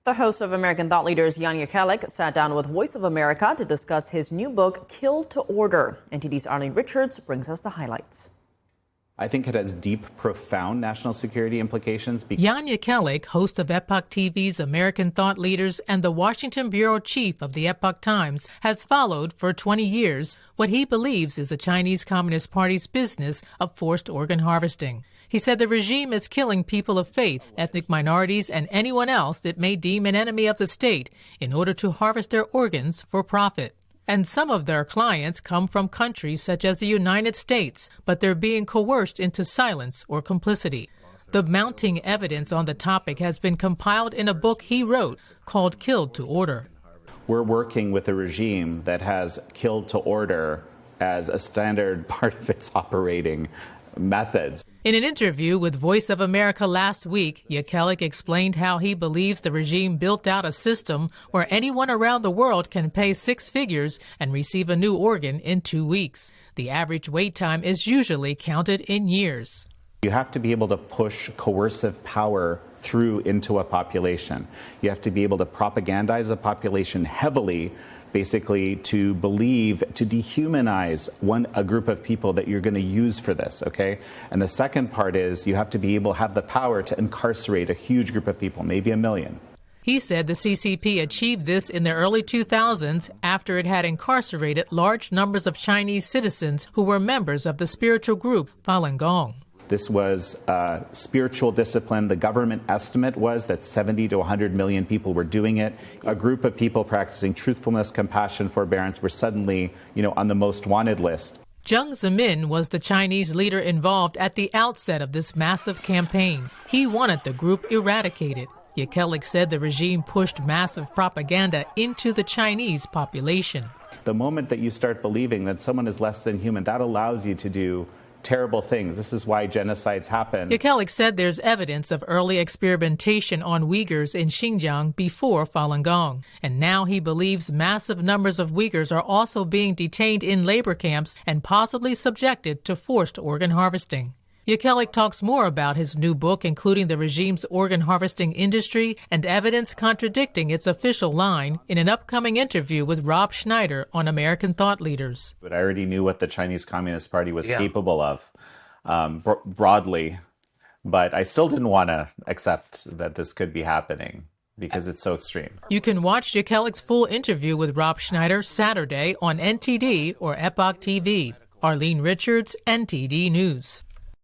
The host of American Thought Leaders, Jan Jekielek, sat down with Voice of America to discuss his new book, Kill to Order. NTD's Arlene Richards brings us the highlights. I think it has deep, profound national security implications. Jan Jekielek, host of Epoch TV's American Thought Leaders and the Washington bureau chief of the Epoch Times, has followed for 20 years what he believes is the Chinese Communist Party's business of forced organ harvesting. He said the regime is killing people of faith, ethnic minorities, and anyone else it may deem an enemy of the state in order to harvest their organs for profit. And some of their clients come from countries such as the United States, but they're being coerced into silence or complicity. The mounting evidence on the topic has been compiled in a book he wrote called Kill to Order. We're working with a regime that has killed to order as a standard part of its operating methods. In an interview with Voice of America last week, Jekielek explained how he believes the regime built out a system where anyone around the world can pay 6 figures and receive a new organ in 2 weeks. The average wait time is usually counted in years. You have to be able to push coercive power through into a population. You have to be able to propagandize a population heavily, basically to believe, to dehumanize a group of people that you're going to use for this, okay? And the second part is you have to be able to have the power to incarcerate a huge group of people, maybe 1 million. He said the CCP achieved this in the early 2000s after it had incarcerated large numbers of Chinese citizens who were members of the spiritual group Falun Gong. This was spiritual discipline. The government estimate was that 70 to 100 million people were doing it. A group of people practicing truthfulness, compassion, forbearance were suddenly, on the most wanted list. Jiang Zemin was the Chinese leader involved at the outset of this massive campaign. He wanted the group eradicated. Jekielek said the regime pushed massive propaganda into the Chinese population. The moment that you start believing that someone is less than human, that allows you to do terrible things. This is why genocides happen. Jekielek said there's evidence of early experimentation on Uyghurs in Xinjiang before Falun Gong. And now he believes massive numbers of Uyghurs are also being detained in labor camps and possibly subjected to forced organ harvesting. Jekielek talks more about his new book, including the regime's organ harvesting industry and evidence contradicting its official line, in an upcoming interview with Rob Schneider on American Thought Leaders. But I already knew what the Chinese Communist Party was capable of, broadly, but I still didn't want to accept that this could be happening because it's so extreme. You can watch Jekielek's full interview with Rob Schneider Saturday on NTD or Epoch TV. Arlene Richards, NTD News.